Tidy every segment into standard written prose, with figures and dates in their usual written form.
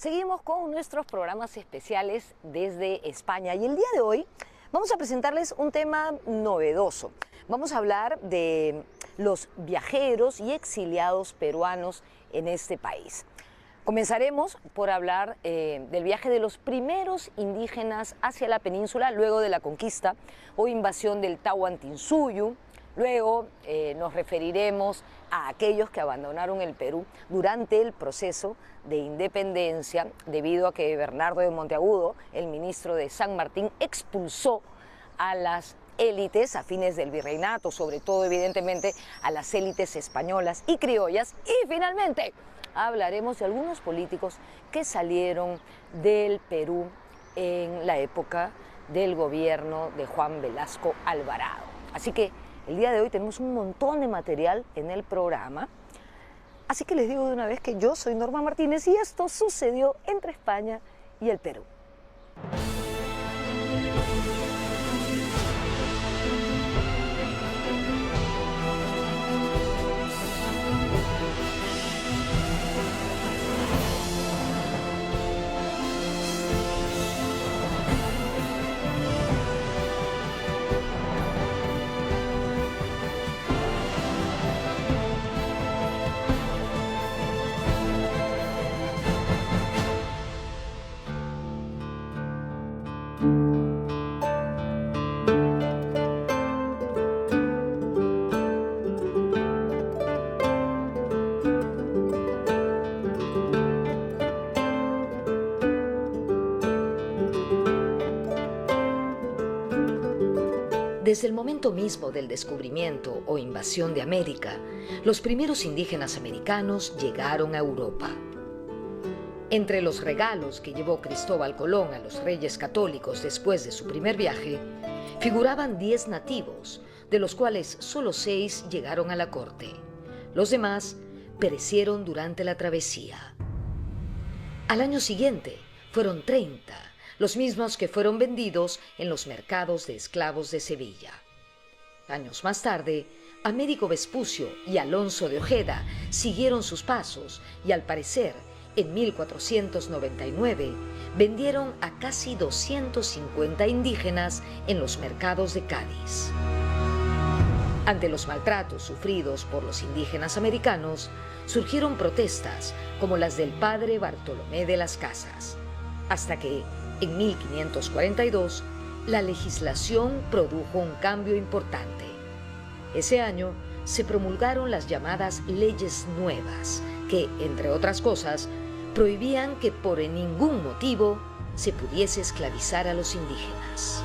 Seguimos con nuestros programas especiales desde España y el día de hoy vamos a presentarles un tema novedoso. Vamos a hablar de los viajeros y exiliados peruanos en este país. Comenzaremos por hablar del viaje de los primeros indígenas hacia la península luego de la conquista o invasión del Tahuantinsuyo. Luego nos referiremos a aquellos que abandonaron el Perú durante el proceso de independencia debido a que Bernardo de Monteagudo, el ministro de San Martín, expulsó a las élites afines del virreinato, sobre todo evidentemente a las élites españolas y criollas. Y finalmente hablaremos de algunos políticos que salieron del Perú en la época del gobierno de Juan Velasco Alvarado. Así que el día de hoy tenemos un montón de material en el programa, así que les digo de una vez que yo soy Norma Martínez y esto sucedió entre España y el Perú. Desde el momento mismo del descubrimiento o invasión de América, los primeros indígenas americanos llegaron a Europa. Entre los regalos que llevó Cristóbal Colón a los reyes católicos después de su primer viaje, figuraban 10 nativos, de los cuales solo 6 llegaron a la corte. Los demás perecieron durante la travesía. Al año siguiente fueron 30, los mismos que fueron vendidos en los mercados de esclavos de Sevilla. Años más tarde, Américo Vespucio y Alonso de Ojeda siguieron sus pasos y, al parecer, en 1499, vendieron a casi 250 indígenas en los mercados de Cádiz. Ante los maltratos sufridos por los indígenas americanos, surgieron protestas como las del padre Bartolomé de las Casas, hasta que, en 1542, la legislación produjo un cambio importante. Ese año se promulgaron las llamadas leyes nuevas, que, entre otras cosas, prohibían que por ningún motivo se pudiese esclavizar a los indígenas.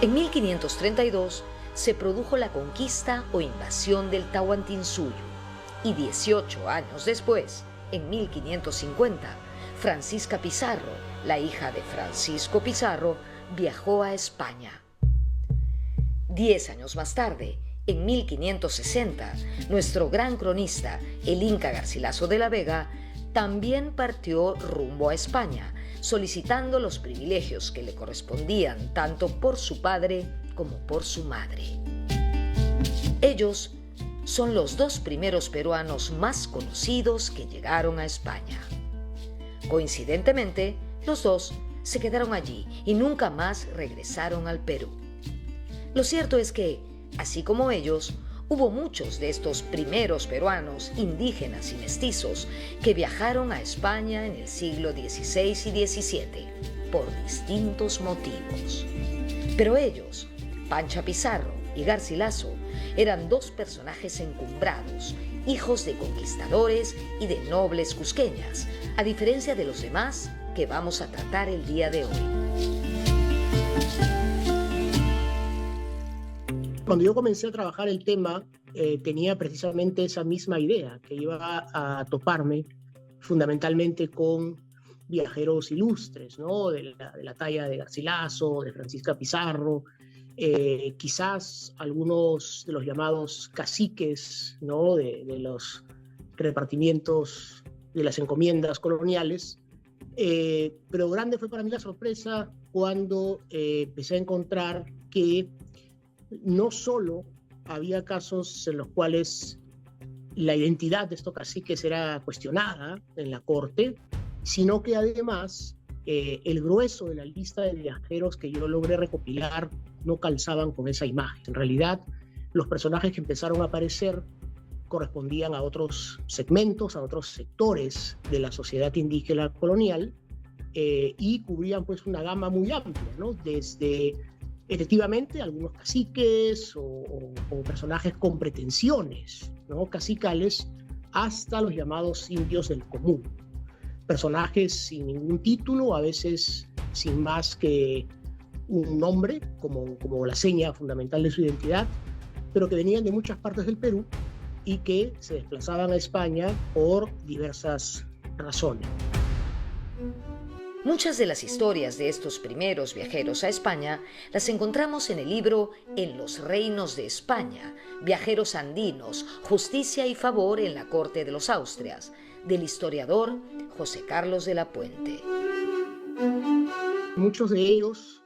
En 1532 se produjo la conquista o invasión del Tahuantinsuyo y 18 años después, en 1550, Francisca Pizarro, la hija de Francisco Pizarro, viajó a España. 10 años más tarde, en 1560, nuestro gran cronista, el Inca Garcilaso de la Vega, también partió rumbo a España, solicitando los privilegios que le correspondían tanto por su padre como por su madre. Ellos son los 2 primeros peruanos más conocidos que llegaron a España. Coincidentemente, los 2 se quedaron allí y nunca más regresaron al Perú. Lo cierto es que, así como ellos, hubo muchos de estos primeros peruanos, indígenas y mestizos, que viajaron a España en el siglo XVI y XVII, por distintos motivos. Pero ellos, Pancha Pizarro y Garcilaso, eran 2 personajes encumbrados, hijos de conquistadores y de nobles cusqueñas, a diferencia de los demás que vamos a tratar el día de hoy. Cuando yo comencé a trabajar el tema, tenía precisamente esa misma idea, que iba a toparme fundamentalmente con viajeros ilustres, ¿no? de la talla de Garcilaso, de Francisca Pizarro, quizás algunos de los llamados caciques, ¿no? de los repartimientos de las encomiendas coloniales. Pero grande fue para mí la sorpresa cuando empecé a encontrar que no solo había casos en los cuales la identidad de estos caciques era cuestionada en la corte, sino que además el grueso de la lista de viajeros que yo logré recopilar no calzaban con esa imagen. En realidad, los personajes que empezaron a aparecer correspondían a otros segmentos, a otros sectores de la sociedad indígena colonial, y cubrían pues una gama muy amplia, ¿no? Desde efectivamente algunos caciques o personajes con pretensiones, ¿no? Cacicales, hasta los llamados indios del común. Personajes sin ningún título, a veces sin más que un nombre como la seña fundamental de su identidad, pero que venían de muchas partes del Perú y que se desplazaban a España por diversas razones. Muchas de las historias de estos primeros viajeros a España las encontramos en el libro En los reinos de España, Viajeros andinos, justicia y favor en la corte de los Austrias, del historiador José Carlos de la Puente. Muchos de ellos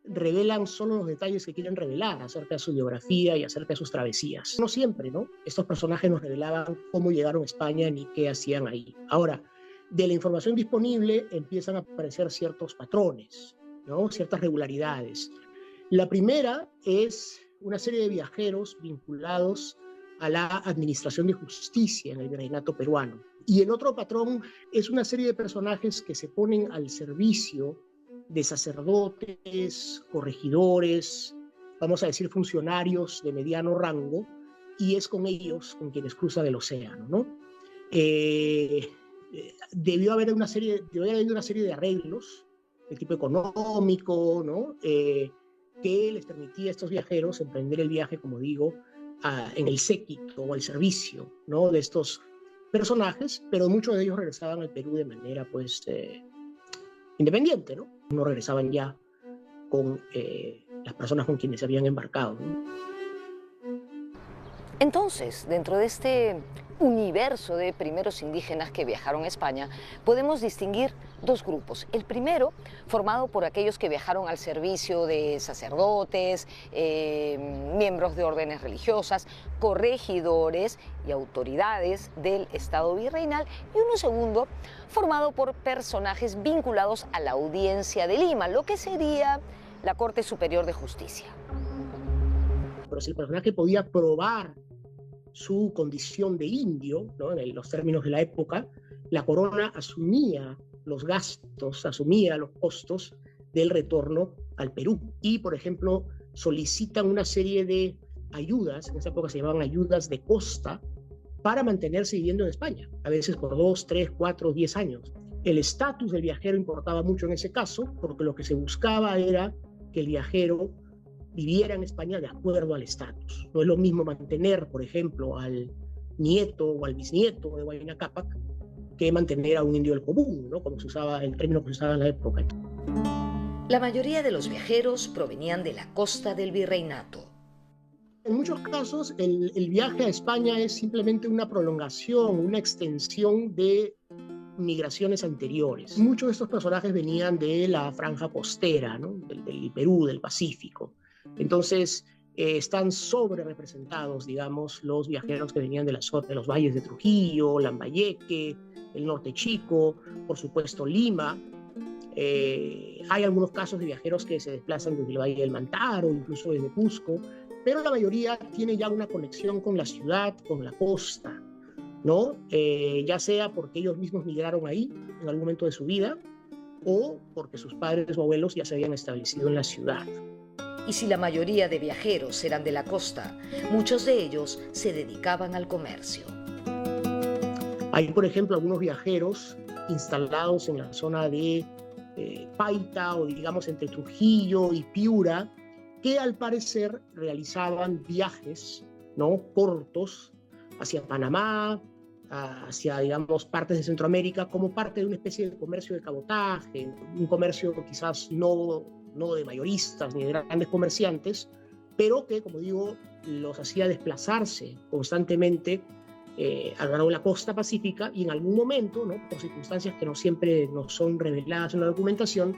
revelan solo los detalles que quieren revelar acerca de su biografía y acerca de sus travesías. No siempre, ¿no? Estos personajes nos revelaban cómo llegaron a España ni qué hacían ahí. Ahora, de la información disponible empiezan a aparecer ciertos patrones, ¿no? Ciertas regularidades. La primera es una serie de viajeros vinculados a la administración de justicia en el virreinato peruano. Y el otro patrón es una serie de personajes que se ponen al servicio de sacerdotes, corregidores, vamos a decir funcionarios de mediano rango, y es con ellos con quienes cruzan el océano, ¿no? Debió haber una serie de arreglos de tipo económico, ¿no? Que les permitía a estos viajeros emprender el viaje, como digo, en el séquito o al servicio, ¿no? De estos personajes, pero muchos de ellos regresaban al Perú de manera, pues, independiente, ¿no? No regresaban ya con las personas con quienes se habían embarcado, ¿no? Entonces, dentro de este universo de primeros indígenas que viajaron a España, podemos distinguir dos grupos. El primero, formado por aquellos que viajaron al servicio de sacerdotes, miembros de órdenes religiosas, corregidores y autoridades del Estado virreinal, y uno segundo, formado por personajes vinculados a la Audiencia de Lima, lo que sería la Corte Superior de Justicia. Pero si el personaje podía probar su condición de indio, ¿no? En los términos de la época, la corona asumía los gastos, asumía los costos del retorno al Perú. Y, por ejemplo, solicitan una serie de ayudas, en esa época se llamaban ayudas de costa, para mantenerse viviendo en España, a veces por 2, 3, 4, 10 años. El estatus del viajero importaba mucho en ese caso, porque lo que se buscaba era que el viajero viviera en España de acuerdo al estatus. No es lo mismo mantener, por ejemplo, al nieto o al bisnieto de Huayna Cápac que mantener a un indio del común, ¿no? Como se usaba, el término que se usaba en la época. La mayoría de los viajeros provenían de la costa del virreinato. En muchos casos, el viaje a España es simplemente una prolongación, una extensión de migraciones anteriores. Muchos de estos personajes venían de la franja costera, ¿no? del Perú, del Pacífico. Entonces, están sobre representados, digamos, los viajeros que venían de los valles de Trujillo, Lambayeque, el Norte Chico, por supuesto Lima. Hay algunos casos de viajeros que se desplazan desde el Valle del Mantaro, incluso desde Cusco, pero la mayoría tiene ya una conexión con la ciudad, con la costa, ¿no? Ya sea porque ellos mismos migraron ahí en algún momento de su vida o porque sus padres o abuelos ya se habían establecido en la ciudad. Y si la mayoría de viajeros eran de la costa, muchos de ellos se dedicaban al comercio. Hay, por ejemplo, algunos viajeros instalados en la zona de Paita o digamos entre Trujillo y Piura, que al parecer realizaban viajes, ¿no? Cortos hacia Panamá, hacia, digamos, partes de Centroamérica, como parte de una especie de comercio de cabotaje, un comercio quizás no de mayoristas ni de grandes comerciantes, pero que, como digo, los hacía desplazarse constantemente a lo largo de la costa pacífica y en algún momento, ¿no? Por circunstancias que no siempre nos son reveladas en la documentación,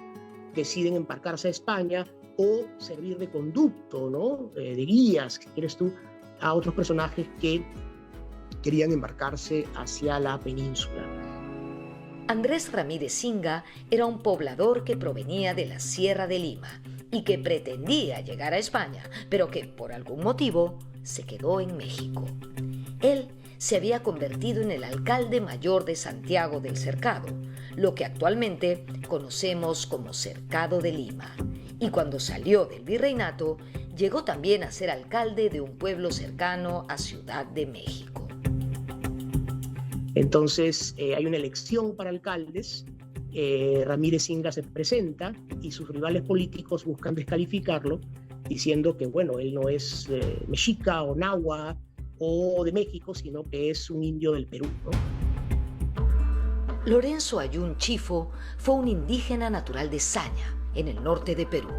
deciden embarcarse a España o servir de conducto, ¿no? De guías, si quieres tú, a otros personajes que querían embarcarse hacia la península. Andrés Ramírez Singa era un poblador que provenía de la Sierra de Lima y que pretendía llegar a España, pero que por algún motivo se quedó en México. Él se había convertido en el alcalde mayor de Santiago del Cercado, lo que actualmente conocemos como Cercado de Lima. Y cuando salió del virreinato, llegó también a ser alcalde de un pueblo cercano a Ciudad de México. Entonces hay una elección para alcaldes, Ramírez Singa se presenta y sus rivales políticos buscan descalificarlo, diciendo que, bueno, él no es mexica o nahua o de México, sino que es un indio del Perú, ¿no? Lorenzo Ayun Chifo fue un indígena natural de Saña, en el norte de Perú.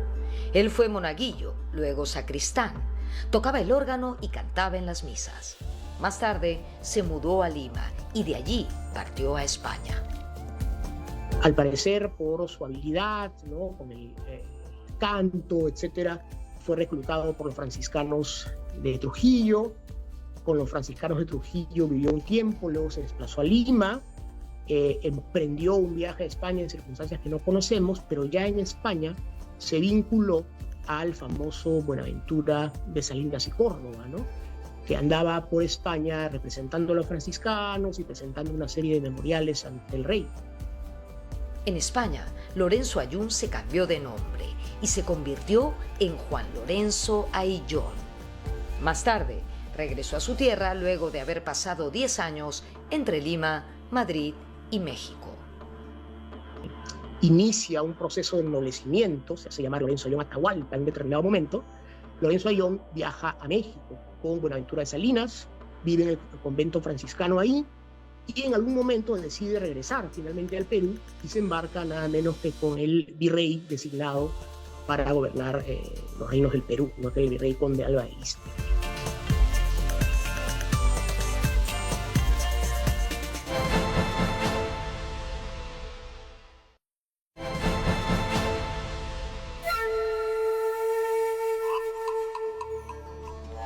Él fue monaguillo, luego sacristán, tocaba el órgano y cantaba en las misas. Más tarde se mudó a Lima y de allí partió a España. Al parecer, por su habilidad, ¿no?, con el canto, etcétera, fue reclutado por los franciscanos de Trujillo. Con los franciscanos de Trujillo vivió un tiempo, luego se desplazó a Lima, emprendió un viaje a España en circunstancias que no conocemos, pero ya en España se vinculó al famoso Buenaventura de Salinas y Córdoba, ¿no?, que andaba por España representando a los franciscanos y presentando una serie de memoriales ante el rey. En España, Lorenzo Ayun se cambió de nombre y se convirtió en Juan Lorenzo Ayllón. Más tarde, regresó a su tierra luego de haber pasado 10 años entre Lima, Madrid y México. Inicia un proceso de ennoblecimiento, se hace llamar Lorenzo Ayllón Atahualpa en un determinado momento. Lorenzo Ayllón viaja a México con Buenaventura de Salinas, vive en el convento franciscano ahí, y en algún momento decide regresar finalmente al Perú y se embarca nada menos que con el virrey designado para gobernar los reinos del Perú, ¿no?, que el virrey Conde Alba de Guise.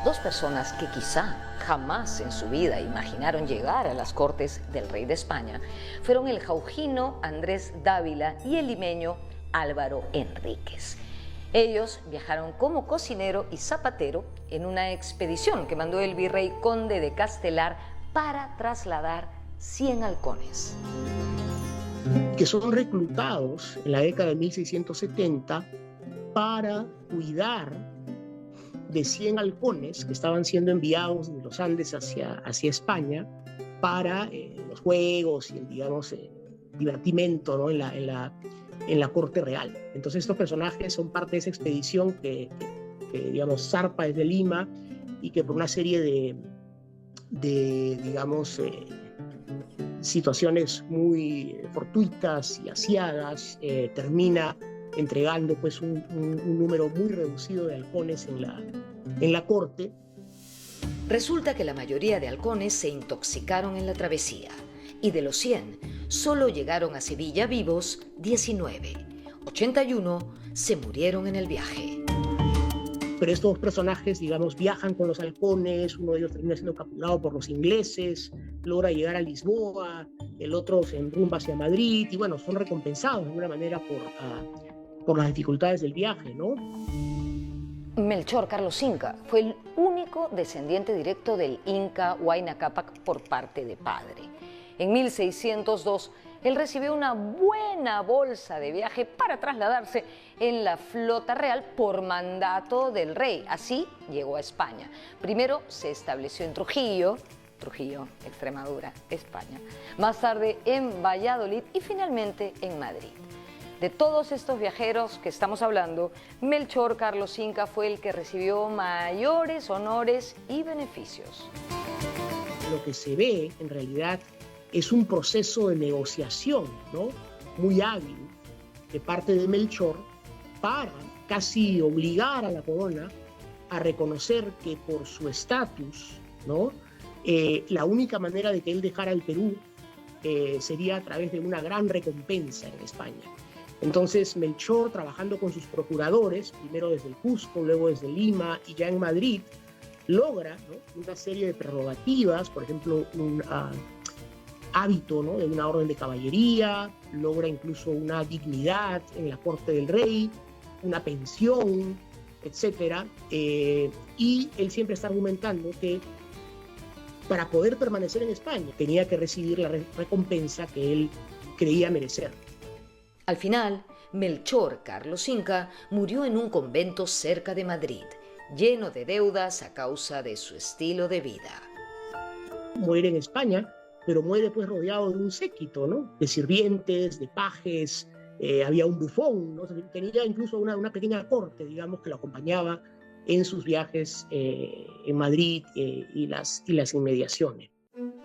Dos personas que quizá jamás en su vida imaginaron llegar a las cortes del rey de España fueron el jaujino Andrés Dávila y el limeño Álvaro Enríquez. Ellos viajaron como cocinero y zapatero en una expedición que mandó el virrey Conde de Castelar para trasladar 100 halcones. Que son reclutados en la década de 1670 para cuidar de 100 halcones que estaban siendo enviados de los Andes hacia España para los juegos y el, digamos, divertimento, ¿no?, en la corte real. Entonces estos personajes son parte de esa expedición que digamos, zarpa desde Lima y que por una serie de digamos, situaciones muy fortuitas y asiagas, termina entregando pues un número muy reducido de halcones en la corte. Resulta que la mayoría de halcones se intoxicaron en la travesía y de los 100 solo llegaron a Sevilla vivos 19. 81 se murieron en el viaje. Pero estos personajes, digamos, viajan con los halcones, uno de ellos termina siendo capturado por los ingleses, logra llegar a Lisboa, el otro se enrumba hacia Madrid y bueno, son recompensados de alguna manera por las dificultades del viaje, ¿no? Melchor Carlos Inca fue el único descendiente directo del Inca Huayna Cápac por parte de padre. En 1602, él recibió una buena bolsa de viaje para trasladarse en la flota real por mandato del rey. Así llegó a España. Primero se estableció en Trujillo, Extremadura, España. Más tarde en Valladolid y finalmente en Madrid. De todos estos viajeros que estamos hablando, Melchor Carlos Inca fue el que recibió mayores honores y beneficios. Lo que se ve, en realidad, es un proceso de negociación, ¿no?, muy hábil de parte de Melchor para casi obligar a la corona a reconocer que por su estatus, ¿no?, la única manera de que él dejara el Perú sería a través de una gran recompensa en España. Entonces Melchor, trabajando con sus procuradores, primero desde el Cusco, luego desde Lima y ya en Madrid, logra, ¿no?, una serie de prerrogativas, por ejemplo, hábito, ¿no?, de una orden de caballería, logra incluso una dignidad en la corte del rey, una pensión, etcétera, y él siempre está argumentando que para poder permanecer en España tenía que recibir la recompensa que él creía merecer. Al final, Melchor Carlos Inca murió en un convento cerca de Madrid, lleno de deudas a causa de su estilo de vida. Muere en España, pero muere pues rodeado de un séquito, ¿no?, de sirvientes, de pajes, había un bufón, ¿no?, tenía incluso una pequeña corte, digamos, que lo acompañaba en sus viajes en Madrid y las inmediaciones.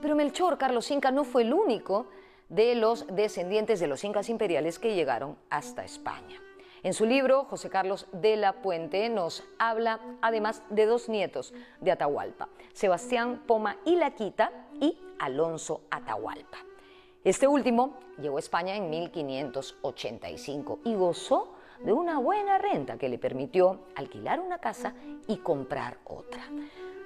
Pero Melchor Carlos Inca no fue el único de los descendientes de los incas imperiales que llegaron hasta España. En su libro, José Carlos de la Puente nos habla además de dos nietos de Atahualpa, Sebastián Poma y Laquita y Alonso Atahualpa. Este último llegó a España en 1585 y gozó de una buena renta que le permitió alquilar una casa y comprar otra.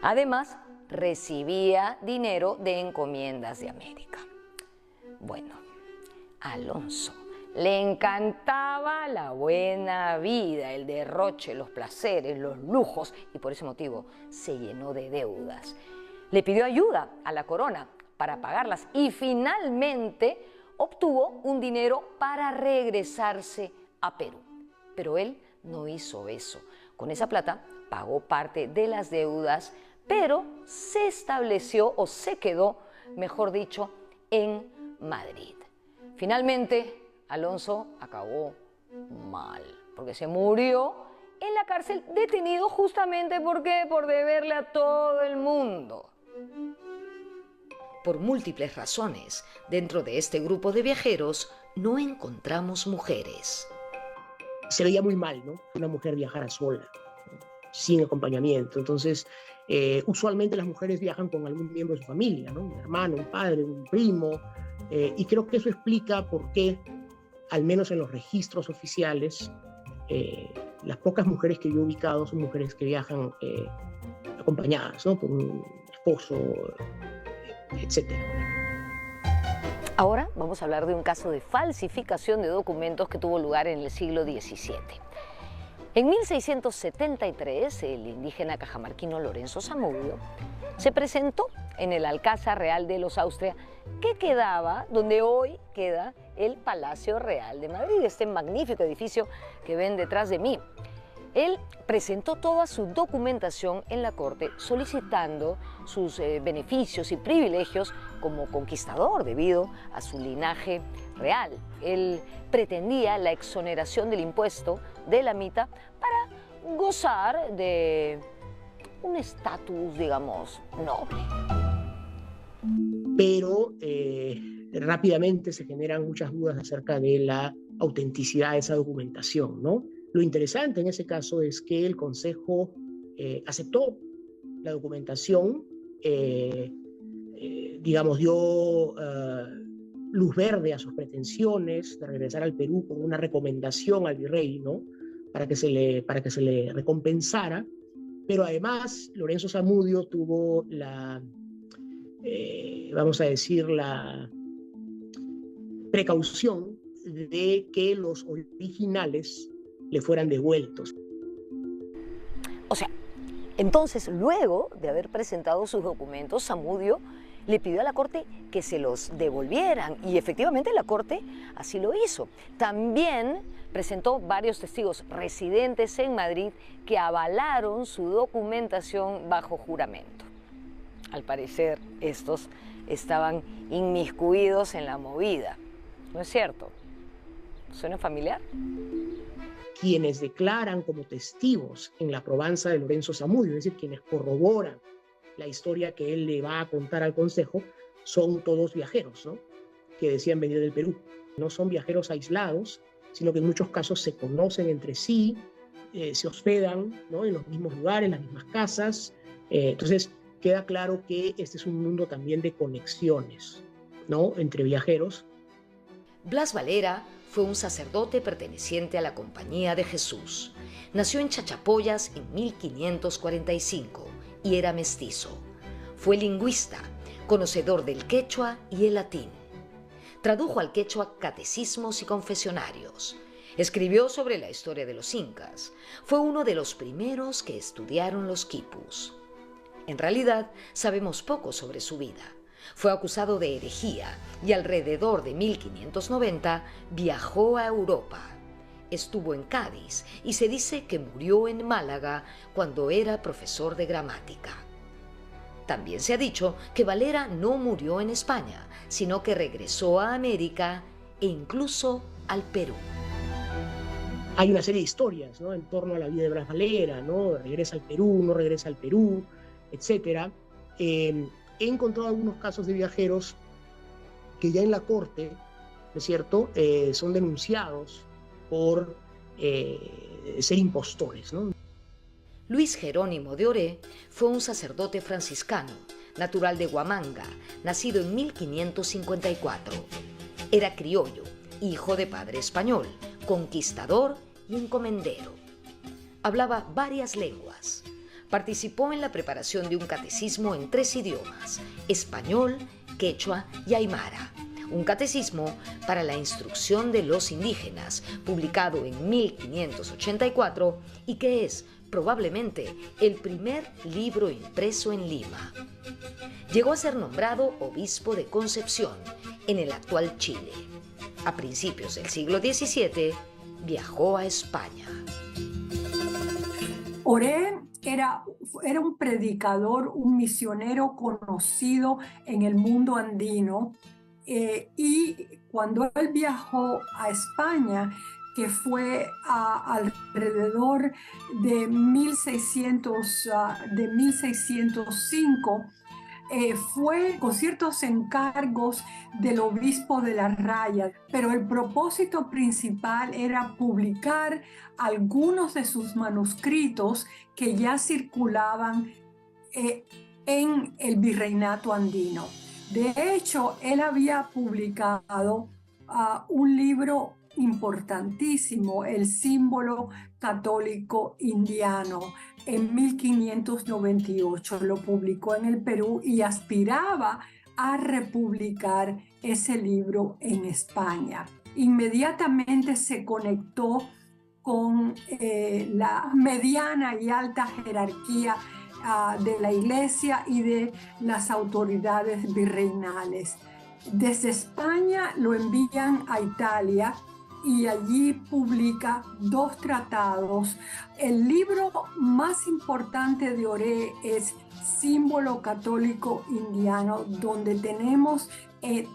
Además, recibía dinero de encomiendas de América. Bueno, a Alonso le encantaba la buena vida, el derroche, los placeres, los lujos, y por ese motivo se llenó de deudas. Le pidió ayuda a la corona para pagarlas y finalmente obtuvo un dinero para regresarse a Perú. Pero él no hizo eso. Con esa plata pagó parte de las deudas, pero se estableció o se quedó, mejor dicho, en Madrid. Finalmente, Alonso acabó mal, porque se murió en la cárcel detenido justamente por deberle a todo el mundo. Por múltiples razones, dentro de este grupo de viajeros no encontramos mujeres. Se veía muy mal, ¿no?, que una mujer viajara sola, ¿no?, sin acompañamiento. Entonces, usualmente las mujeres viajan con algún miembro de su familia, ¿no?, un hermano, un padre, un primo, y creo que eso explica por qué, al menos en los registros oficiales, las pocas mujeres que yo he ubicado son mujeres que viajan acompañadas, ¿no?, por un esposo, etcétera. Ahora vamos a hablar de un caso de falsificación de documentos que tuvo lugar en el siglo XVII. En 1673, el indígena cajamarquino Lorenzo Zamudio se presentó en el Alcázar Real de los Austria, que quedaba donde hoy queda el Palacio Real de Madrid, este magnífico edificio que ven detrás de mí. Él presentó toda su documentación en la corte solicitando sus beneficios y privilegios como conquistador debido a su linaje real. Él pretendía la exoneración del impuesto de la mita para gozar de un estatus, digamos, noble. Pero rápidamente se generan muchas dudas acerca de la autenticidad de esa documentación, ¿no? Lo interesante en ese caso es que el Consejo aceptó la documentación, digamos, dio luz verde a sus pretensiones de regresar al Perú con una recomendación al virrey, ¿no?, para que se le recompensara, pero además Lorenzo Zamudio tuvo vamos a decir, la precaución de que los originales le fueran devueltos. O sea, entonces, luego de haber presentado sus documentos, Zamudio le pidió a la corte que se los devolvieran y efectivamente la corte así lo hizo. También presentó varios testigos residentes en Madrid que avalaron su documentación bajo juramento. Al parecer, estos estaban inmiscuidos en la movida. ¿No es cierto? ¿Suena familiar? Quienes declaran como testigos en la probanza de Lorenzo Zamudio, es decir, quienes corroboran la historia que él le va a contar al Consejo, son todos viajeros, ¿no?, que decían venir del Perú. No son viajeros aislados, sino que en muchos casos se conocen entre sí, se hospedan, ¿no?, en los mismos lugares, en las mismas casas. Entonces, queda claro que este es un mundo también de conexiones, ¿no?, entre viajeros. Blas Valera fue un sacerdote perteneciente a la Compañía de Jesús. Nació en Chachapoyas en 1545 y era mestizo. Fue lingüista, conocedor del quechua y el latín. Tradujo al quechua catecismos y confesionarios. Escribió sobre la historia de los incas. Fue uno de los primeros que estudiaron los quipus. En realidad, sabemos poco sobre su vida. Fue acusado de herejía y alrededor de 1590 viajó a Europa. Estuvo en Cádiz y se dice que murió en Málaga cuando era profesor de gramática. También se ha dicho que Valera no murió en España, sino que regresó a América e incluso al Perú. Hay una serie de historias, ¿no?, en torno a la vida de Blas Valera, ¿no? Regresa al Perú, no regresa al Perú, etc. He encontrado algunos casos de viajeros que ya en la corte, ¿no es cierto?, son denunciados por ser impostores, ¿no? Luis Jerónimo de Oré fue un sacerdote franciscano, natural de Huamanga, nacido en 1554. Era criollo, hijo de padre español, conquistador y encomendero. Hablaba varias lenguas. Participó en la preparación de un catecismo en 3 idiomas: español, quechua y aymara. Un catecismo para la instrucción de los indígenas, publicado en 1584 y que es probablemente el primer libro impreso en Lima. Llegó a ser nombrado obispo de Concepción, en el actual Chile. A principios del siglo XVII, viajó a España. Oré era un predicador, un misionero conocido en el mundo andino, y cuando él viajó a España, que fue alrededor de 1605, fue con ciertos encargos del obispo de La Raya, pero el propósito principal era publicar algunos de sus manuscritos que ya circulaban en el virreinato andino. De hecho, él había publicado un libro importantísimo, El Símbolo Católico Indiano, en 1598. Lo publicó en el Perú y aspiraba a republicar ese libro en España. Inmediatamente se conectó con la mediana y alta jerarquía de la Iglesia y de las autoridades virreinales. Desde España lo envían a Italia y allí publica 2 tratados. El libro más importante de Oré es Símbolo Católico Indiano, donde tenemos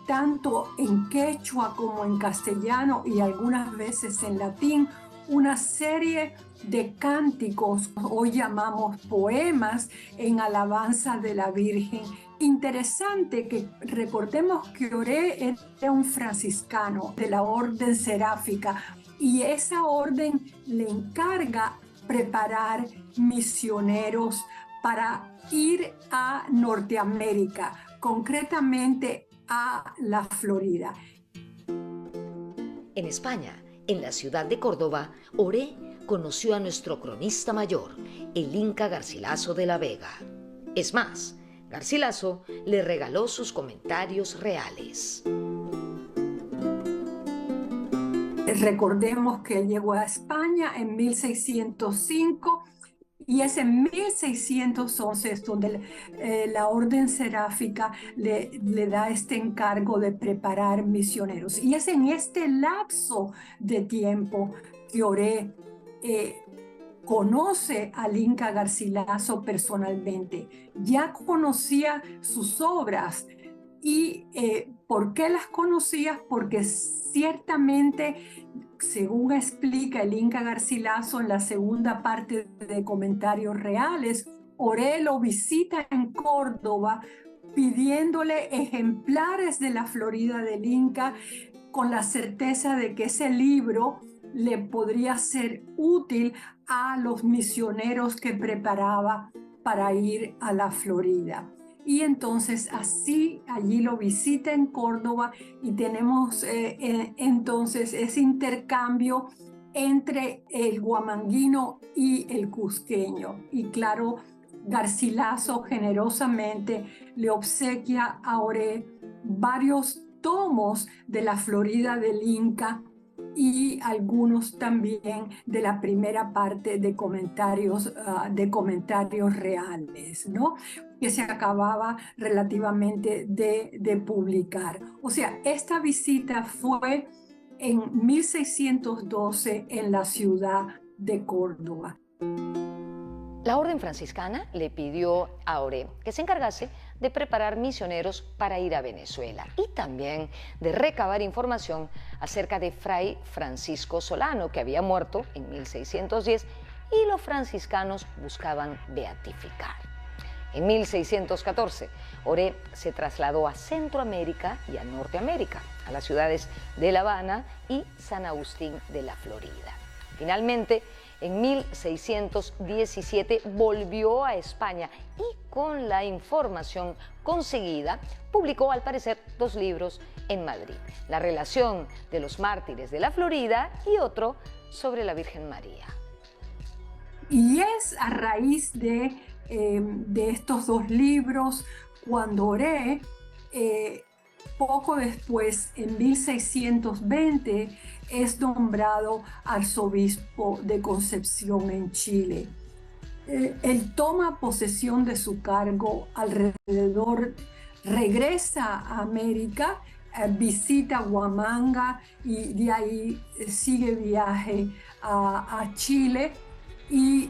tanto en quechua como en castellano y algunas veces en latín una serie de cánticos, hoy llamamos poemas, en alabanza de la Virgen. Interesante que recordemos que Oré era un franciscano de la orden seráfica y esa orden le encarga preparar misioneros para ir a Norteamérica, concretamente a la Florida. En España, en la ciudad de Córdoba, Oré conoció a nuestro cronista mayor, el Inca Garcilaso de la Vega. Es más, Garcilaso le regaló sus comentarios reales. Recordemos que él llegó a España en 1605 y es en 1611 donde la orden seráfica le da este encargo de preparar misioneros. Y es en este lapso de tiempo que Oré conoce al Inca Garcilaso personalmente. Ya conocía sus obras. ¿Y por qué las conocías? Porque ciertamente, según explica el Inca Garcilaso en la segunda parte de Comentarios Reales, Oré lo visita en Córdoba pidiéndole ejemplares de la Florida del Inca con la certeza de que ese libro le podría ser útil a los misioneros que preparaba para ir a la Florida. Y entonces así allí lo visita en Córdoba y tenemos entonces ese intercambio entre el huamanguino y el cusqueño. Y claro, Garcilaso generosamente le obsequia a Oré varios tomos de la Florida del Inca y algunos también de la primera parte de comentarios reales, ¿no? Que se acababa relativamente de publicar. O sea, esta visita fue en 1612 en la ciudad de Córdoba. La orden franciscana le pidió a Oré que se encargase de preparar misioneros para ir a Venezuela y también de recabar información acerca de Fray Francisco Solano, que había muerto en 1610 y los franciscanos buscaban beatificar. En 1614, Oré se trasladó a Centroamérica y a Norteamérica, a las ciudades de La Habana y San Agustín de la Florida. Finalmente, en 1617 volvió a España y con la información conseguida publicó al parecer 2 libros en Madrid: La relación de los mártires de la Florida y otro sobre la Virgen María. Y es a raíz de estos 2 libros cuando Oré, poco después, en 1620, es nombrado arzobispo de Concepción en Chile. Él toma posesión de su cargo regresa a América, visita Huamanga y de ahí sigue viaje a Chile y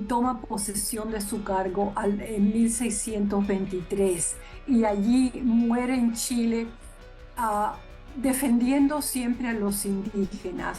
toma posesión de su cargo en 1623 y allí muere en Chile defendiendo siempre a los indígenas.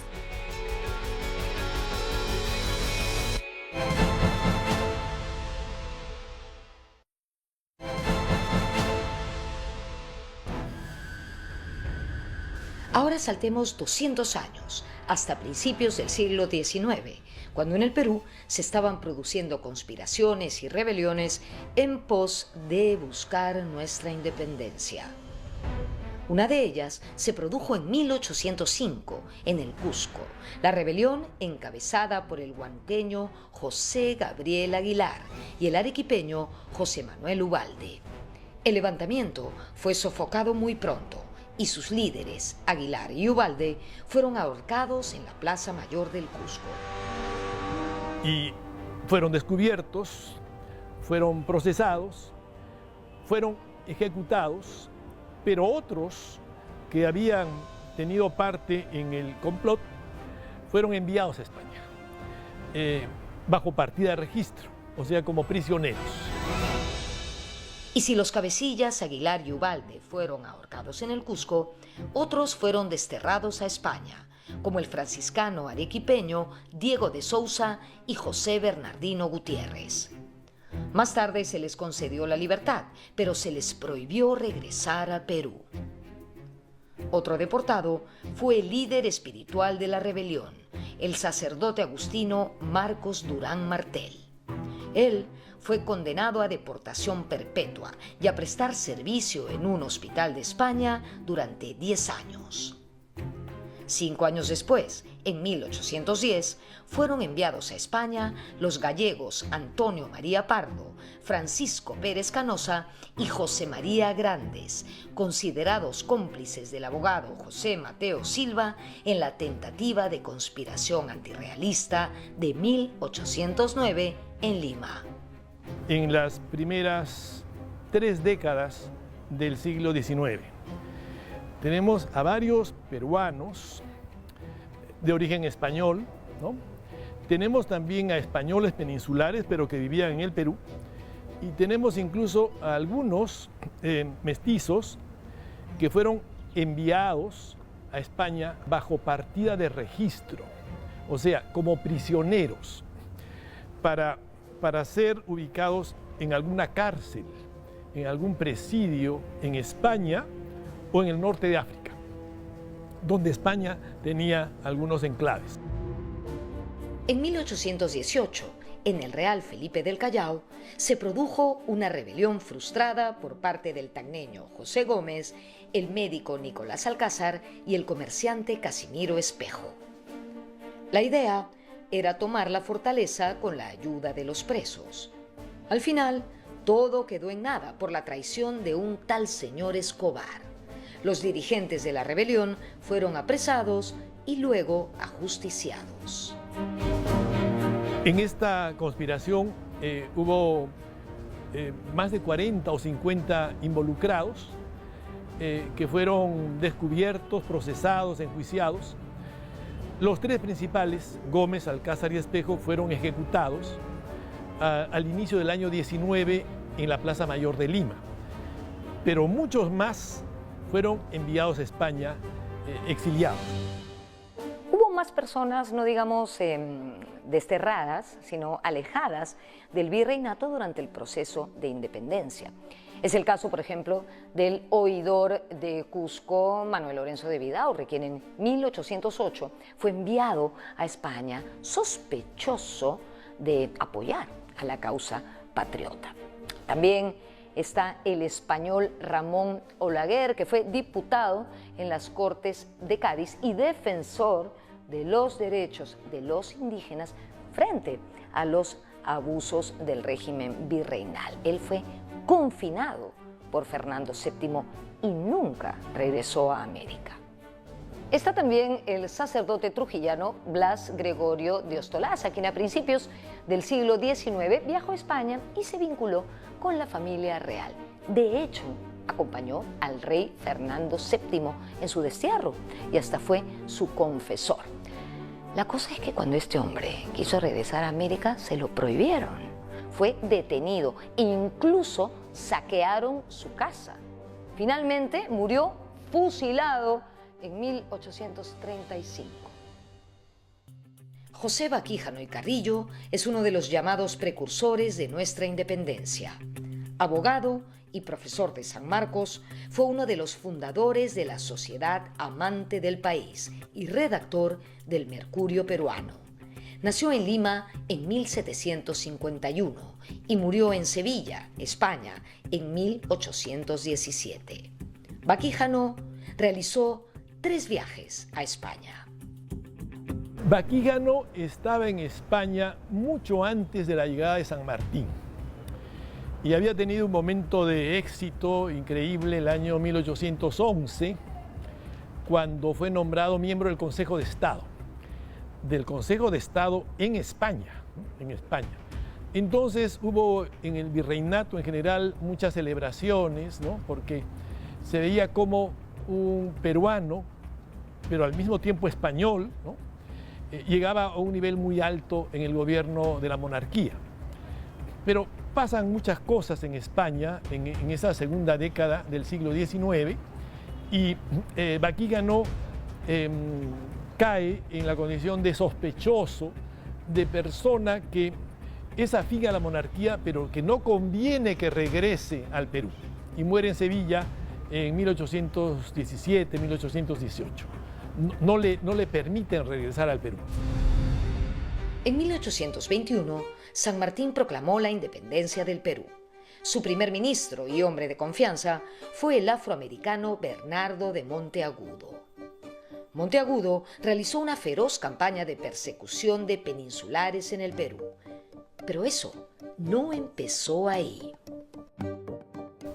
Ahora saltemos 200 años, hasta principios del siglo XIX, cuando en el Perú se estaban produciendo conspiraciones y rebeliones en pos de buscar nuestra independencia. Una de ellas se produjo en 1805, en el Cusco, la rebelión encabezada por el huanqueño José Gabriel Aguilar y el arequipeño José Manuel Ubalde. El levantamiento fue sofocado muy pronto y sus líderes, Aguilar y Ubalde, fueron ahorcados en la Plaza Mayor del Cusco. Y fueron descubiertos, fueron procesados, fueron ejecutados, pero otros que habían tenido parte en el complot fueron enviados a España, bajo partida de registro, o sea, como prisioneros. Y si los cabecillas Aguilar y Ubalde fueron ahorcados en el Cusco, otros fueron desterrados a España, como el franciscano arequipeño Diego de Sousa y José Bernardino Gutiérrez. Más tarde se les concedió la libertad, pero se les prohibió regresar a Perú. Otro deportado fue el líder espiritual de la rebelión, el sacerdote agustino Marcos Durán Martel. Él fue condenado a deportación perpetua y a prestar servicio en un hospital de España durante 10 años. 5 años después, en 1810, fueron enviados a España los gallegos Antonio María Pardo, Francisco Pérez Canosa y José María Grandes, considerados cómplices del abogado José Mateo Silva en la tentativa de conspiración antirrealista de 1809 en Lima. En las primeras 3 décadas del siglo XIX, tenemos a varios peruanos de origen español, ¿no? Tenemos también a españoles peninsulares, pero que vivían en el Perú, y tenemos incluso a algunos mestizos que fueron enviados a España bajo partida de registro, o sea, como prisioneros, para ser ubicados en alguna cárcel, en algún presidio en España o en el norte de África, donde España tenía algunos enclaves. En 1818, en el Real Felipe del Callao, se produjo una rebelión frustrada por parte del tacneño José Gómez, el médico Nicolás Alcázar y el comerciante Casimiro Espejo. La idea era tomar la fortaleza con la ayuda de los presos. Al final, todo quedó en nada por la traición de un tal señor Escobar. Los dirigentes de la rebelión fueron apresados y luego ajusticiados. En esta conspiración hubo más de 40 o 50 involucrados que fueron descubiertos, procesados, enjuiciados. Los tres principales, Gómez, Alcázar y Espejo, fueron ejecutados al inicio del año 19 en la Plaza Mayor de Lima. Pero muchos más fueron enviados a España, exiliados. Hubo más personas, no digamos desterradas, sino alejadas del virreinato durante el proceso de independencia. Es el caso, por ejemplo, del oidor de Cusco, Manuel Lorenzo de Vidaurre, quien en 1808 fue enviado a España sospechoso de apoyar a la causa patriota. También está el español Ramón Olaguer, que fue diputado en las Cortes de Cádiz y defensor de los derechos de los indígenas frente a los abusos del régimen virreinal. Él fue confinado por Fernando VII y nunca regresó a América. Está también el sacerdote trujillano Blas Gregorio de Ostolaza, quien a principios del siglo XIX viajó a España y se vinculó con la familia real. De hecho, acompañó al rey Fernando VII en su destierro y hasta fue su confesor. La cosa es que cuando este hombre quiso regresar a América, se lo prohibieron. Fue detenido, incluso saquearon su casa. Finalmente murió fusilado en 1835. José Vaquíjano y Carrillo es uno de los llamados precursores de nuestra independencia. Abogado y profesor de San Marcos, fue uno de los fundadores de la Sociedad Amante del País y redactor del Mercurio Peruano. Nació en Lima en 1751 y murió en Sevilla, España, en 1817. Vaquíjano realizó 3 viajes a España. Vaquíjano estaba en España mucho antes de la llegada de San Martín y había tenido un momento de éxito increíble el año 1811, cuando fue nombrado miembro del Consejo de Estado, en España, Entonces hubo en el virreinato en general muchas celebraciones, ¿no? Porque se veía como un peruano, pero al mismo tiempo español, ¿no? Llegaba a un nivel muy alto en el gobierno de la monarquía. Pero pasan muchas cosas en España en esa segunda década del siglo XIX y Vaquíjano cae en la condición de sospechoso, de persona que es afín a la monarquía, pero que no conviene que regrese al Perú. Y muere en Sevilla en 1817, 1818. No le permiten regresar al Perú. En 1821, San Martín proclamó la independencia del Perú. Su primer ministro y hombre de confianza fue el afroamericano Bernardo de Monteagudo. Monteagudo realizó una feroz campaña de persecución de peninsulares en el Perú. Pero eso no empezó ahí.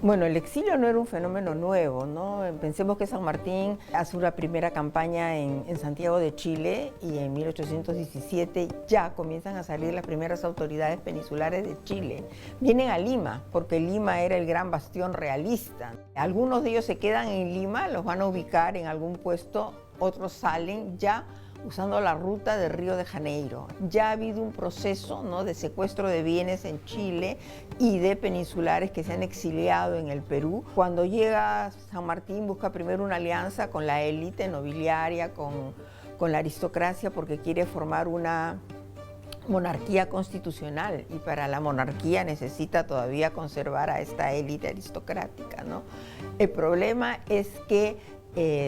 Bueno, el exilio no era un fenómeno nuevo, ¿no? Pensemos que San Martín hace una primera campaña en Santiago de Chile y en 1817 ya comienzan a salir las primeras autoridades peninsulares de Chile. Vienen a Lima, porque Lima era el gran bastión realista. Algunos de ellos se quedan en Lima, los van a ubicar en algún puesto, otros salen ya usando la ruta de Río de Janeiro. Ya ha habido un proceso, ¿no?, de secuestro de bienes en Chile y de peninsulares que se han exiliado en el Perú. Cuando llega San Martín busca primero una alianza con la élite nobiliaria, con la aristocracia, porque quiere formar una monarquía constitucional y para la monarquía necesita todavía conservar a esta élite aristocrática, ¿no? El problema es que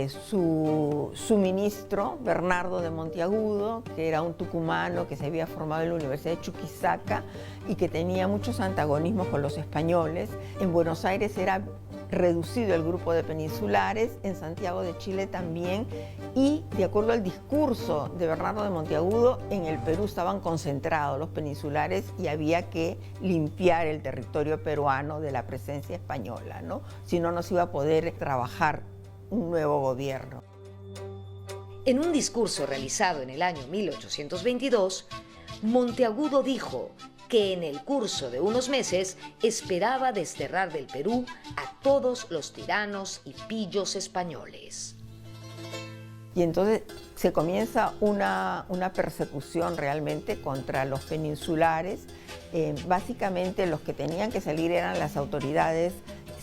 su ministro, Bernardo de Monteagudo, que era un tucumano que se había formado en la Universidad de Chuquisaca y que tenía muchos antagonismos con los españoles, en Buenos Aires era reducido el grupo de peninsulares, en Santiago de Chile también, y de acuerdo al discurso de Bernardo de Monteagudo, en el Perú estaban concentrados los peninsulares y había que limpiar el territorio peruano de la presencia española, ¿no? Si no, no se iba a poder trabajar un nuevo gobierno. En un discurso realizado en el año 1822, Monteagudo dijo que en el curso de unos meses esperaba desterrar del Perú a todos los tiranos y pillos españoles. Y entonces se comienza una persecución realmente contra los peninsulares. Básicamente los que tenían que salir eran las autoridades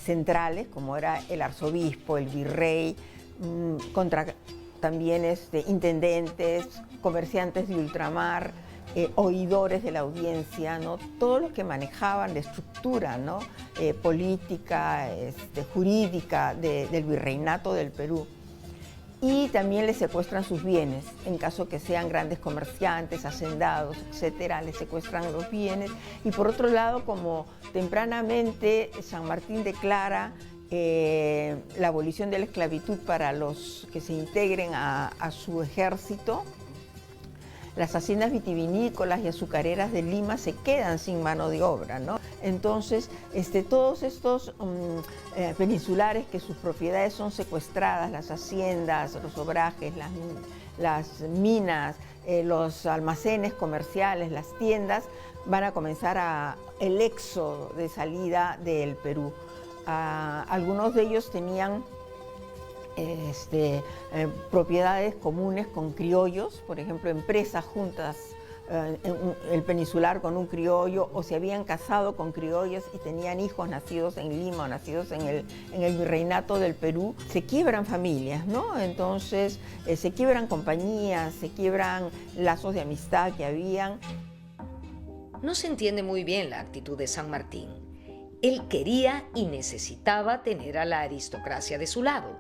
centrales, como era el arzobispo, el virrey, contra también intendentes, comerciantes de ultramar, oidores de la audiencia, ¿no? Todos los que manejaban la estructura, ¿no? Política, jurídica del virreinato del Perú. Y también les secuestran sus bienes, en caso que sean grandes comerciantes, hacendados, etcétera, les secuestran los bienes. Y por otro lado, como tempranamente San Martín declara la abolición de la esclavitud para los que se integren a su ejército, las haciendas vitivinícolas y azucareras de Lima se quedan sin mano de obra, ¿no? Entonces, todos estos peninsulares que sus propiedades son secuestradas, las haciendas, los obrajes, las minas, los almacenes comerciales, las tiendas, van a comenzar el éxodo de salida del Perú. Algunos de ellos tenían propiedades comunes con criollos, por ejemplo, empresas juntas, el peninsular con un criollo, o se habían casado con criollos y tenían hijos nacidos en Lima o nacidos en el virreinato del Perú. Se quiebran familias, ¿no? Entonces se quiebran compañías, se quiebran lazos de amistad que habían. No se entiende muy bien la actitud de San Martín. Él quería y necesitaba tener a la aristocracia de su lado,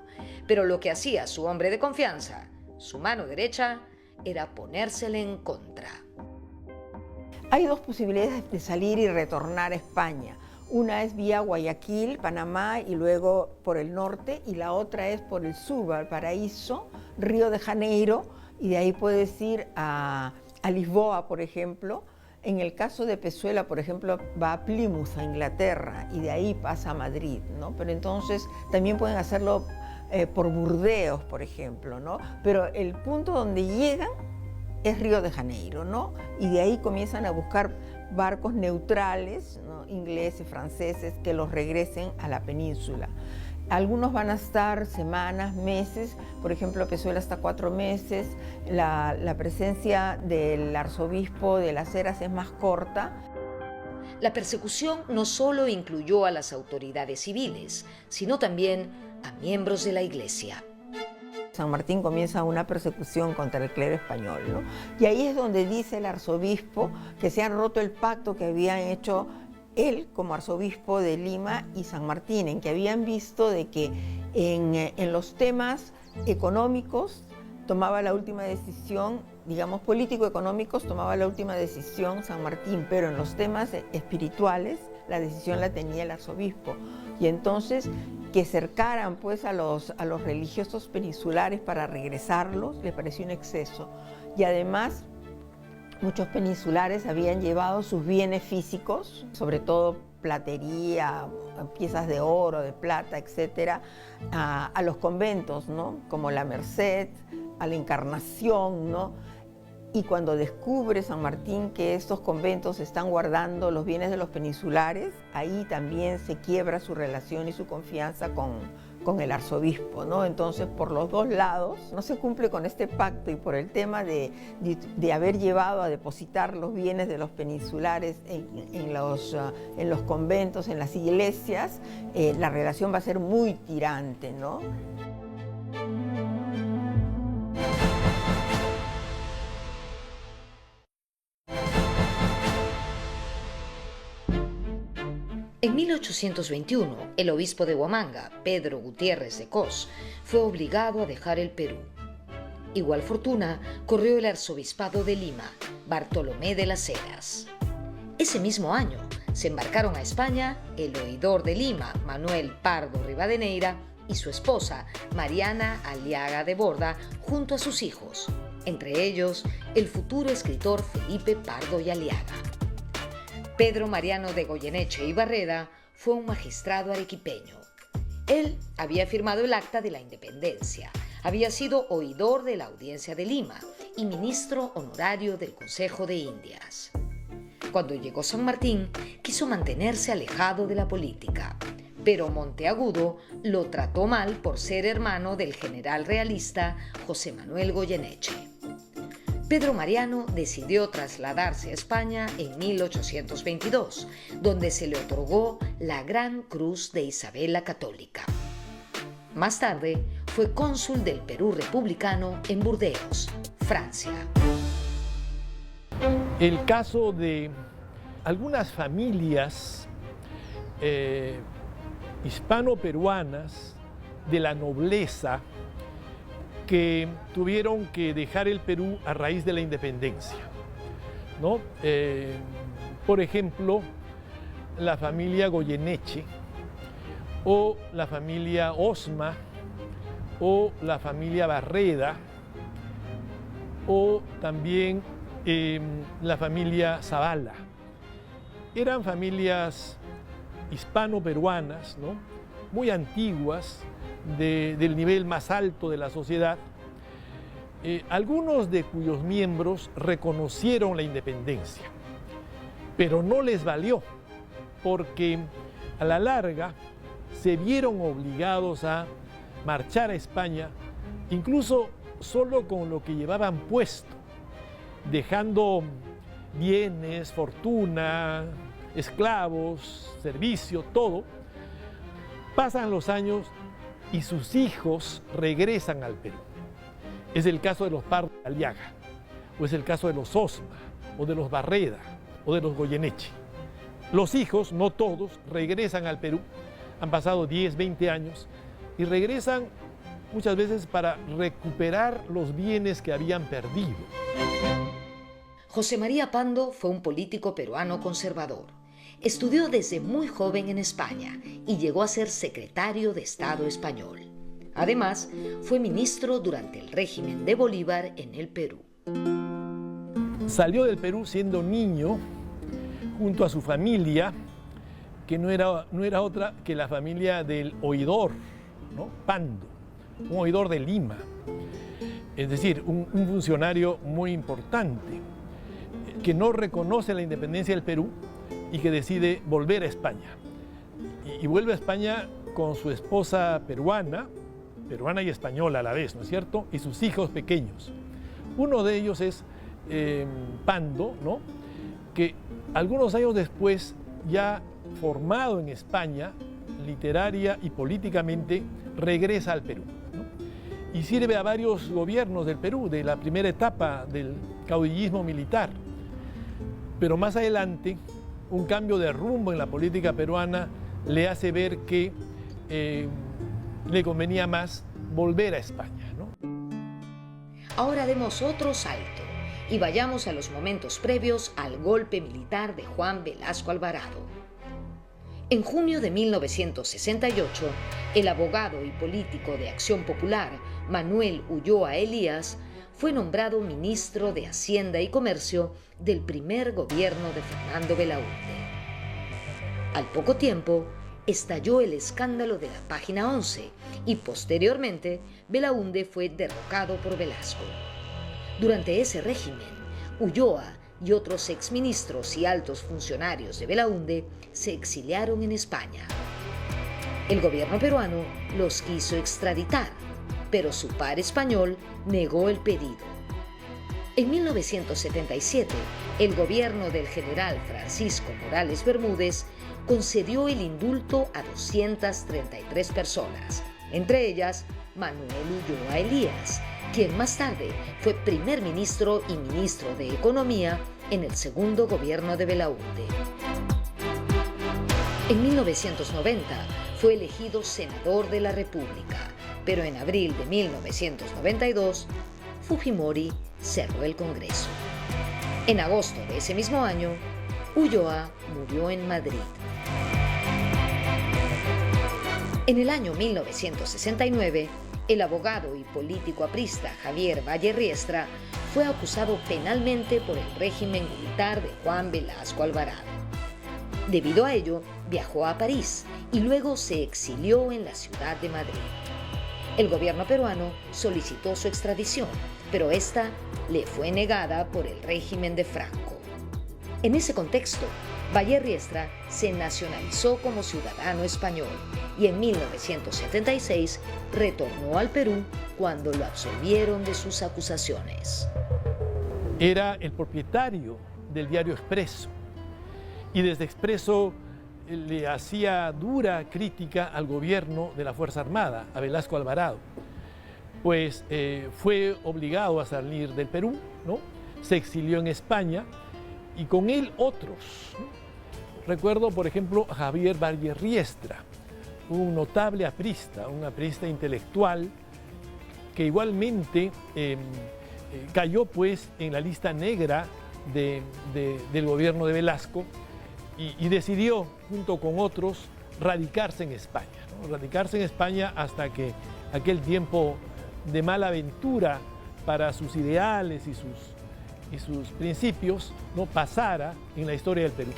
pero lo que hacía su hombre de confianza, su mano derecha, era ponérsele en contra. Hay dos posibilidades de salir y retornar a España. Una es vía Guayaquil, Panamá y luego por el norte, y la otra es por el sur, Valparaíso, Río de Janeiro, y de ahí puedes ir a Lisboa, por ejemplo. En el caso de Pezuela, por ejemplo, va a Plymouth, a Inglaterra, y de ahí pasa a Madrid, ¿no? Pero entonces también pueden hacerlo por Burdeos, por ejemplo, ¿no? Pero el punto donde llegan es Río de Janeiro, ¿no? Y de ahí comienzan a buscar barcos neutrales, ¿no? Ingleses, franceses, que los regresen a la península. Algunos van a estar semanas, meses, por ejemplo, Pezuela hasta 4 meses, la presencia del arzobispo de Las Heras es más corta. La persecución no solo incluyó a las autoridades civiles, sino también a miembros de la Iglesia. San Martín comienza una persecución contra el clero español, ¿no? Y ahí es donde dice el arzobispo que se han roto el pacto que habían hecho él como arzobispo de Lima y San Martín, en que habían visto de que en los temas económicos tomaba la última decisión, digamos político-económicos tomaba la última decisión San Martín, pero en los temas espirituales la decisión la tenía el arzobispo. Y entonces que cercaran pues a los religiosos peninsulares para regresarlos les pareció un exceso. Y además muchos peninsulares habían llevado sus bienes físicos, sobre todo platería, piezas de oro, de plata, etcétera, a los conventos, ¿no? Como la Merced, a la Encarnación, ¿no? Y cuando descubre San Martín que estos conventos están guardando los bienes de los peninsulares, ahí también se quiebra su relación y su confianza con el arzobispo, ¿no? Entonces, por los dos lados, no se cumple con este pacto, y por el tema de haber llevado a depositar los bienes de los peninsulares en los conventos, en las iglesias, la relación va a ser muy tirante, ¿no? En 1821, el obispo de Huamanga, Pedro Gutiérrez de Cos, fue obligado a dejar el Perú. Igual fortuna corrió el arzobispado de Lima, Bartolomé de las Heras. Ese mismo año se embarcaron a España el oidor de Lima, Manuel Pardo Rivadeneira, y su esposa, Mariana Aliaga de Borda, junto a sus hijos, entre ellos el futuro escritor Felipe Pardo y Aliaga. Pedro Mariano de Goyeneche y Barreda fue un magistrado arequipeño. Él había firmado el Acta de la Independencia, había sido oidor de la Audiencia de Lima y ministro honorario del Consejo de Indias. Cuando llegó San Martín, quiso mantenerse alejado de la política, pero Monteagudo lo trató mal por ser hermano del general realista José Manuel Goyeneche. Pedro Mariano decidió trasladarse a España en 1822, donde se le otorgó la Gran Cruz de Isabel la Católica. Más tarde, fue cónsul del Perú republicano en Burdeos, Francia. El caso de algunas familias hispano-peruanas de la nobleza que tuvieron que dejar el Perú a raíz de la independencia, ¿no? Por ejemplo, la familia Goyeneche, o la familia Osma, o la familia Barreda, o también la familia Zavala. Eran familias hispano-peruanas, ¿no? Muy antiguas, del nivel más alto de la sociedad, algunos de cuyos miembros reconocieron la independencia, pero no les valió, porque a la larga se vieron obligados a marchar a España, incluso solo con lo que llevaban puesto, dejando bienes, fortuna, esclavos, servicio, todo. Pasan los años y sus hijos regresan al Perú. Es el caso de los Pardo de Aliaga, o es el caso de los Osma, o de los Barreda, o de los Goyeneche. Los hijos, no todos, regresan al Perú, han pasado 10, 20 años, y regresan muchas veces para recuperar los bienes que habían perdido. José María Pando fue un político peruano conservador. Estudió desde muy joven en España y llegó a ser secretario de Estado español. Además, fue ministro durante el régimen de Bolívar en el Perú. Salió del Perú siendo niño junto a su familia, que no era otra que la familia del oidor, ¿no? Pando, un oidor de Lima, es decir, un funcionario muy importante, que no reconoce la independencia del Perú y que decide volver a España. Y vuelve a España con su esposa peruana y española a la vez, ¿no es cierto? Y sus hijos pequeños. Uno de ellos es Pando, ¿no? Que algunos años después, ya formado en España, literaria y políticamente, regresa al Perú, ¿no? Y sirve a varios gobiernos del Perú, de la primera etapa del caudillismo militar. Pero más adelante, un cambio de rumbo en la política peruana le hace ver que le convenía más volver a España, ¿no? Ahora demos otro salto y vayamos a los momentos previos al golpe militar de Juan Velasco Alvarado. En junio de 1968, el abogado y político de Acción Popular, Manuel Ulloa Elías, fue nombrado ministro de Hacienda y Comercio del primer gobierno de Fernando Belaúnde. Al poco tiempo, estalló el escándalo de la Página 11 y posteriormente Belaúnde fue derrocado por Velasco. Durante ese régimen, Ulloa y otros exministros y altos funcionarios de Belaúnde se exiliaron en España. El gobierno peruano los quiso extraditar, pero su par español negó el pedido. En 1977, el gobierno del general Francisco Morales Bermúdez concedió el indulto a 233 personas, entre ellas Manuel Ulloa Elías, quien más tarde fue primer ministro y ministro de Economía en el segundo gobierno de Belaúnde. En 1990 fue elegido senador de la República, pero en abril de 1992, Fujimori cerró el Congreso. En agosto de ese mismo año, Ulloa murió en Madrid. En el año 1969, el abogado y político aprista Javier Valle Riestra fue acusado penalmente por el régimen militar de Juan Velasco Alvarado. Debido a ello, viajó a París y luego se exilió en la ciudad de Madrid. El gobierno peruano solicitó su extradición, pero esta le fue negada por el régimen de Franco. En ese contexto, Valle Riestra se nacionalizó como ciudadano español y en 1976 retornó al Perú cuando lo absolvieron de sus acusaciones. Era el propietario del diario Expreso y desde Expreso le hacía dura crítica al gobierno de la Fuerza Armada, a Velasco Alvarado. Pues fue obligado a salir del Perú, ¿no? Se exilió en España y con él otros, ¿no? Recuerdo, por ejemplo, a Javier Valle Riestra, un notable aprista, un aprista intelectual que igualmente cayó pues en la lista negra del gobierno de Velasco y decidió, junto con otros, radicarse en España, ¿no? Radicarse en España hasta que aquel tiempo de mala aventura para sus ideales y sus principios no pasara en la historia del Perú.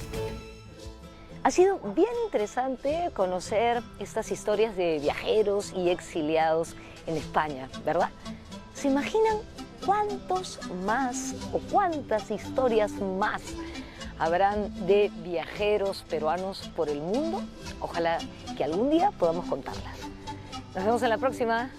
Ha sido bien interesante conocer estas historias de viajeros y exiliados en España, ¿verdad? ¿Se imaginan cuántos más o cuántas historias más habrán de viajeros peruanos por el mundo? Ojalá que algún día podamos contarlas. Nos vemos en la próxima.